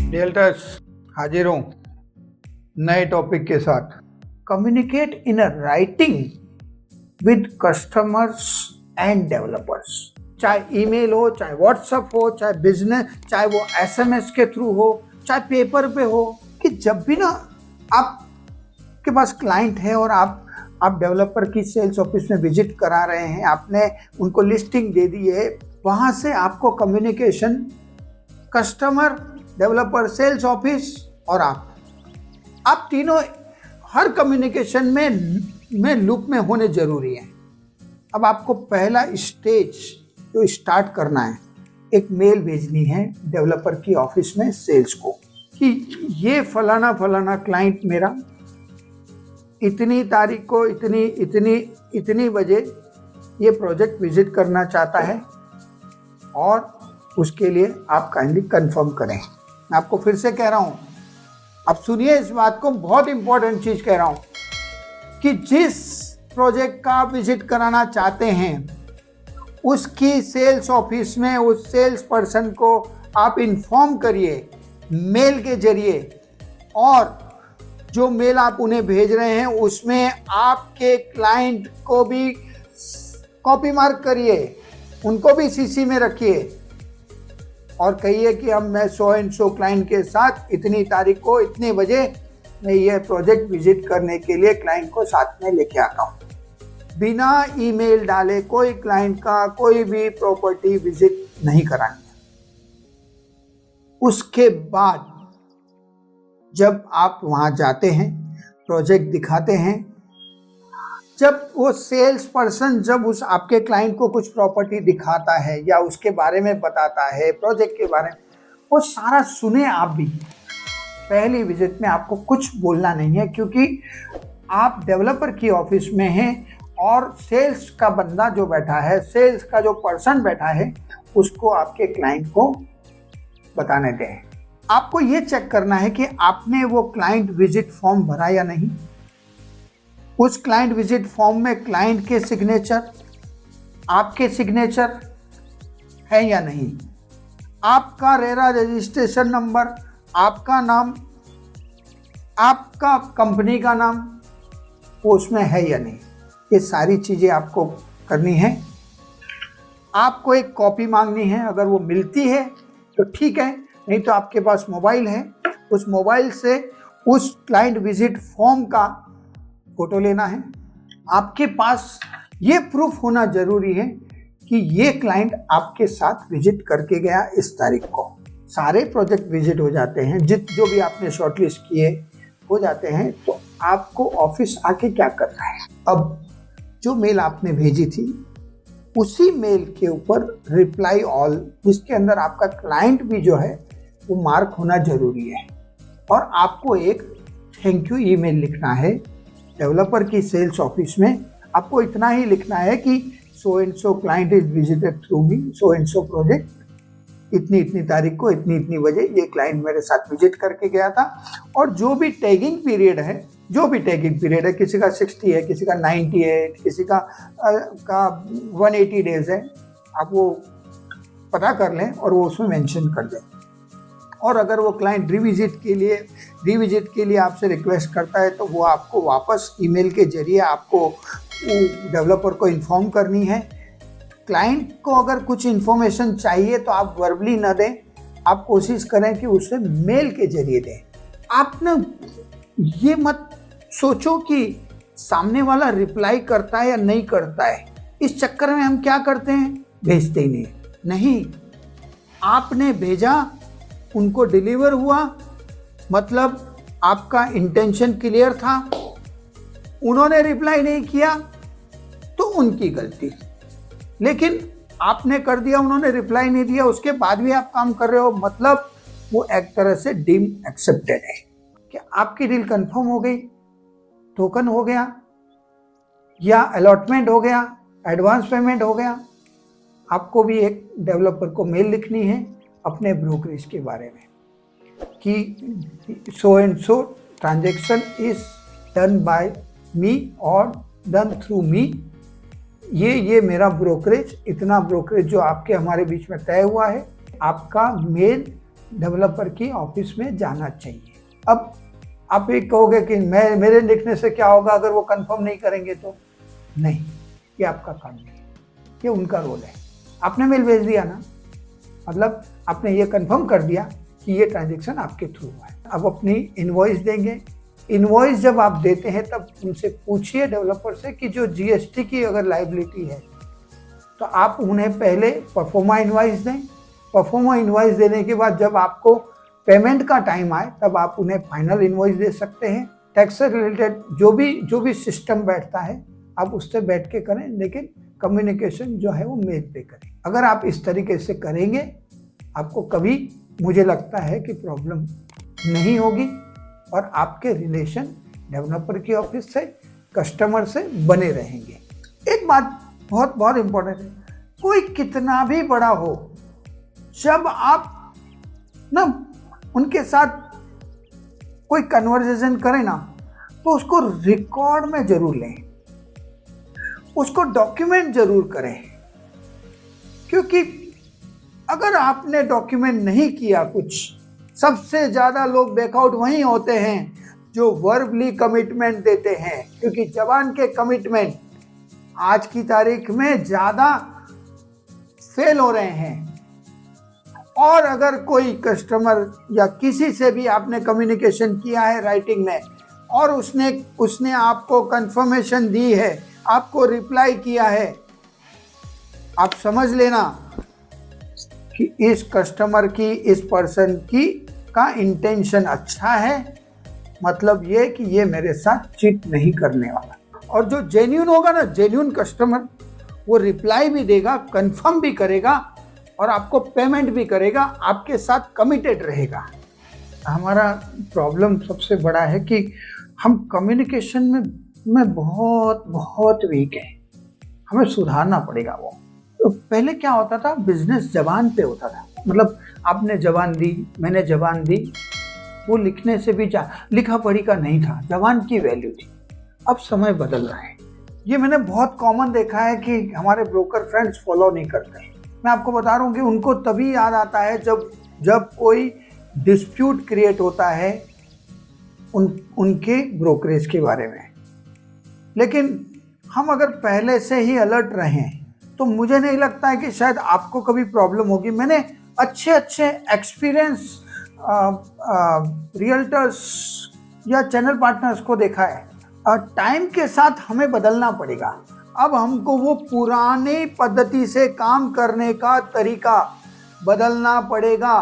Realtors हाजिर हूँ नए टॉपिक के साथ। Communicate in a writing with customers and developers. चाहे ईमेल हो, चाहे व्हाट्सएप हो, चाहे बिजनेस, चाहे वो एसएमएस के थ्रू हो, चाहे पेपर पे हो, कि जब भी ना आपके पास क्लाइंट है और आप डेवलपर की सेल्स ऑफिस में विजिट करा रहे हैं, आपने उनको लिस्टिंग दे दी है, वहाँ से आपको communication customer, developer, sales office और आप तीनों हर कम्युनिकेशन में लूप में होने जरूरी है। अब आपको पहला स्टेज जो स्टार्ट करना है, एक मेल भेजनी है डेवलपर की ऑफिस में सेल्स को कि ये फलाना फलाना क्लाइंट मेरा इतनी तारीख को इतनी बजे ये प्रोजेक्ट विजिट करना चाहता है और उसके लिए आप काइंडली कंफर्म करें। मैं आपको फिर से कह रहा हूँ, अब सुनिए इस बात को, बहुत इंपॉर्टेंट चीज कह रहा हूँ कि जिस प्रोजेक्ट का आप विजिट कराना चाहते हैं उसकी सेल्स ऑफिस में उस सेल्स पर्सन को आप इन्फॉर्म करिए मेल के जरिए, और जो मेल आप उन्हें भेज रहे हैं उसमें आपके क्लाइंट को भी कॉपी मार्क करिए, उनको भी सीसी में रखिए और कहिए कि अब मैं सो एंड सो क्लाइंट के साथ इतनी तारीख को इतने बजे मैं ये प्रोजेक्ट विजिट करने के लिए क्लाइंट को साथ में लेके आता हूँ। बिना ईमेल डाले कोई क्लाइंट का कोई भी प्रॉपर्टी विजिट नहीं करानी है। उसके बाद जब आप वहाँ जाते हैं, प्रोजेक्ट दिखाते हैं, जब वो सेल्स पर्सन जब उस आपके क्लाइंट को कुछ प्रॉपर्टी दिखाता है या उसके बारे में बताता है, प्रोजेक्ट के बारे में, वो सारा सुने आप भी। पहली विजिट में आपको कुछ बोलना नहीं है क्योंकि आप डेवलपर की ऑफिस में हैं और सेल्स का बंदा जो बैठा है, सेल्स का जो पर्सन बैठा है, उसको आपके क्लाइंट को बताने दें। आपको ये चेक करना है कि आपने वो क्लाइंट विजिट फॉर्म भरा या नहीं। उस क्लाइंट विजिट फॉर्म में क्लाइंट के सिग्नेचर, आपके सिग्नेचर है या नहीं, आपका रेरा रजिस्ट्रेशन नंबर, आपका नाम, आपका कंपनी का नाम वो उसमें है या नहीं, ये सारी चीज़ें आपको करनी है। आपको एक कॉपी मांगनी है, अगर वो मिलती है तो ठीक है, नहीं तो आपके पास मोबाइल है, उस मोबाइल से उस क्लाइंट विजिट फॉर्म का फोटो लेना है। आपके पास ये प्रूफ होना जरूरी है कि ये क्लाइंट आपके साथ विजिट करके गया इस तारीख को। सारे प्रोजेक्ट विजिट हो जाते हैं, जो भी आपने शॉर्टलिस्ट किए हो जाते हैं, तो आपको ऑफिस आके क्या करना है। अब जो मेल आपने भेजी थी उसी मेल के ऊपर रिप्लाई ऑल, जिसके अंदर आपका क्लाइंट भी जो है वो मार्क होना जरूरी है, और आपको एक थैंक यू ईमेल लिखना है डेवलपर की सेल्स ऑफिस में। आपको इतना ही लिखना है कि so and so client is visited through me, so and so project, इतनी तारीख को इतनी बजे ये क्लाइंट मेरे साथ विजिट करके गया था। और जो भी टैगिंग पीरियड है, किसी का 60 है, किसी का 90 है, किसी का 180 डेज है, आप वो पता कर लें और वो उसमें मेंशन कर दें। और अगर वो क्लाइंट रिविजिट के लिए आपसे रिक्वेस्ट करता है तो वो आपको वापस ईमेल के जरिए आपको डेवलपर को इन्फॉर्म करनी है। क्लाइंट को अगर कुछ इन्फॉर्मेशन चाहिए तो आप वर्बली ना दें, आप कोशिश करें कि उसे मेल के जरिए दें। आप ना ये मत सोचो कि सामने वाला रिप्लाई करता है या नहीं करता है, इस चक्कर में हम क्या करते हैं, भेजते ही नहीं। आपने भेजा, उनको डिलीवर हुआ, मतलब आपका इंटेंशन क्लियर था। उन्होंने रिप्लाई नहीं किया तो उनकी गलती, लेकिन आपने कर दिया, उन्होंने रिप्लाई नहीं दिया, उसके बाद भी आप काम कर रहे हो, मतलब वो एक तरह से डीम एक्सेप्टेड है कि आपकी डील कंफर्म हो गई, टोकन हो गया या अलॉटमेंट हो गया, एडवांस पेमेंट हो गया। आपको भी एक डेवलपर को मेल लिखनी है अपने ब्रोकरेज के बारे में कि so and so transaction is done by me और डन थ्रू मी, ये मेरा ब्रोकरेज, इतना ब्रोकरेज जो आपके हमारे बीच में तय हुआ है, आपका मेल डेवलपर की ऑफिस में जाना चाहिए। अब आप ये कहोगे कि मेरे लिखने से क्या होगा अगर वो कंफर्म नहीं करेंगे तो? नहीं, ये आपका काम नहीं है, ये उनका रोल है। आपने मेल भेज दिया ना, मतलब आपने ये कंफर्म कर दिया कि ये ट्रांजैक्शन आपके थ्रू हुआ है। अब अपनी इनवॉइस देंगे। इनवॉइस जब आप देते हैं तब उनसे पूछिए डेवलपर से कि जो जीएसटी की अगर लायबिलिटी है तो आप उन्हें पहले परफॉर्मा इनवॉइस दें। परफॉर्मा इनवॉइस देने के बाद जब आपको पेमेंट का टाइम आए तब आप उन्हें फाइनल इनवॉइस दे सकते हैं। टैक्स से रिलेटेड जो भी सिस्टम बैठता है आप उससे बैठ के करें, लेकिन कम्युनिकेशन जो है वो मेल पे करें। अगर आप इस तरीके से करेंगे आपको कभी, मुझे लगता है कि प्रॉब्लम नहीं होगी और आपके रिलेशन डेवलपर की ऑफिस से, कस्टमर से बने रहेंगे। एक बात बहुत बहुत इंपॉर्टेंट है, कोई कितना भी बड़ा हो, जब आप ना उनके साथ कोई कन्वर्सेशन करें ना तो उसको रिकॉर्ड में जरूर लें, उसको डॉक्यूमेंट जरूर करें। क्योंकि अगर आपने डॉक्यूमेंट नहीं किया कुछ, सबसे ज्यादा लोग बैकआउट वहीं होते हैं जो वर्बली कमिटमेंट देते हैं, क्योंकि जबान के कमिटमेंट आज की तारीख में ज्यादा फेल हो रहे हैं। और अगर कोई कस्टमर या किसी से भी आपने कम्युनिकेशन किया है राइटिंग में और उसने आपको कंफर्मेशन दी है, आपको रिप्लाई किया है, आप समझ लेना कि इस कस्टमर की, इस पर्सन की का इंटेंशन अच्छा है। मतलब ये कि ये मेरे साथ चीट नहीं करने वाला। और जो जेन्युइन होगा ना, जेन्युइन कस्टमर, वो रिप्लाई भी देगा, कंफर्म भी करेगा और आपको पेमेंट भी करेगा, आपके साथ कमिटेड रहेगा। हमारा प्रॉब्लम सबसे बड़ा है कि हम कम्युनिकेशन में बहुत बहुत वीक है, हमें सुधारना पड़ेगा वो। तो पहले क्या होता था, बिजनेस जबान पे होता था, मतलब आपने जबान दी, मैंने जबान दी, वो लिखने से भी लिखा पढ़ी का नहीं था, जबान की वैल्यू थी। अब समय बदल रहा है, ये मैंने बहुत कॉमन देखा है कि हमारे ब्रोकर फ्रेंड्स फॉलो नहीं करते। मैं आपको बता रहा हूँ कि उनको तभी याद आता है जब कोई डिस्प्यूट क्रिएट होता है उनके ब्रोकरेज के बारे में। लेकिन हम अगर पहले से ही अलर्ट रहें तो मुझे नहीं लगता है कि शायद आपको कभी प्रॉब्लम होगी। मैंने अच्छे एक्सपीरियंस रियल्टर्स या चैनल पार्टनर्स को देखा है। टाइम के साथ हमें बदलना पड़ेगा। अब हमको वो पुरानी पद्धति से काम करने का तरीका बदलना पड़ेगा।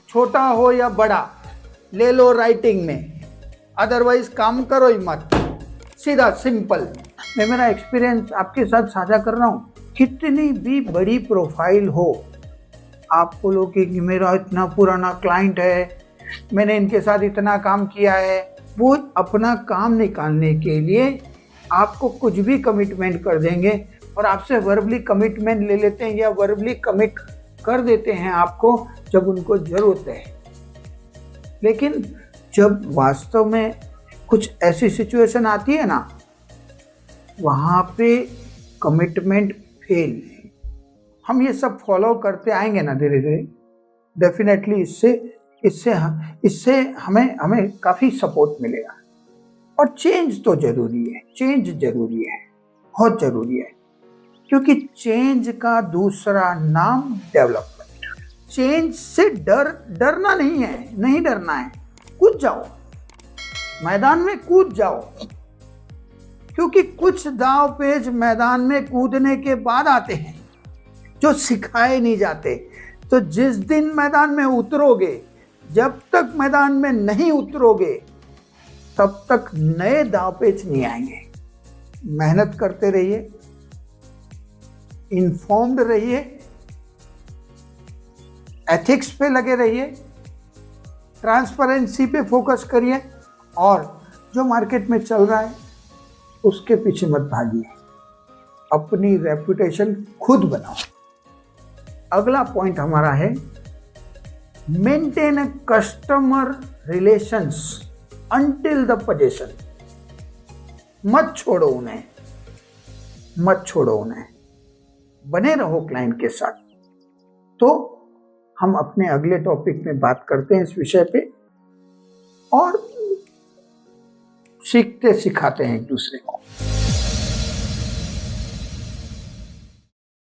छोटा हो या बड़ा, ले लो राइटिंग में, अदरवाइज काम करो ही मत, सीधा सिंपल। मैं मेरा एक्सपीरियंस आपके साथ साझा कर रहा हूँ। कितनी भी बड़ी प्रोफाइल हो, आप बोलो कि मेरा इतना पुराना क्लाइंट है, मैंने इनके साथ इतना काम किया है, वो अपना काम निकालने के लिए आपको कुछ भी कमिटमेंट कर देंगे और आपसे वर्बली कमिटमेंट ले लेते हैं या वर्बली कमिट कर देते हैं आपको जब उनको ज़रूरत है। लेकिन जब वास्तव में कुछ ऐसी सिचुएशन आती है ना, वहाँ पे कमिटमेंट फेल। हम ये सब फॉलो करते आएंगे ना धीरे धीरे, डेफिनेटली इससे हमें काफ़ी सपोर्ट मिलेगा। और चेंज तो जरूरी है, चेंज जरूरी है, बहुत जरूरी है, क्योंकि चेंज का दूसरा नाम डेवलपमेंट। चेंज से डरना नहीं है, नहीं डरना है, कूद जाओ, मैदान में कूद जाओ, क्योंकि कुछ दांव पेच मैदान में कूदने के बाद आते हैं जो सिखाए नहीं जाते। तो जिस दिन मैदान में उतरोगे, जब तक मैदान में नहीं उतरोगे तब तक नए दांव पेच नहीं आएंगे। मेहनत करते रहिए, इन्फॉर्म्ड रहिए, एथिक्स पे लगे रहिए, ट्रांसपेरेंसी पे फोकस करिए और जो मार्केट में चल रहा है उसके पीछे मत भागिए। अपनी रेपुटेशन खुद बनाओ। अगला पॉइंट हमारा है maintain a customer relations until the position. मत छोड़ो उन्हें, बने रहो क्लाइंट के साथ। तो हम अपने अगले टॉपिक में बात करते हैं इस विषय पे और सीखते सिखाते हैं एक दूसरे को।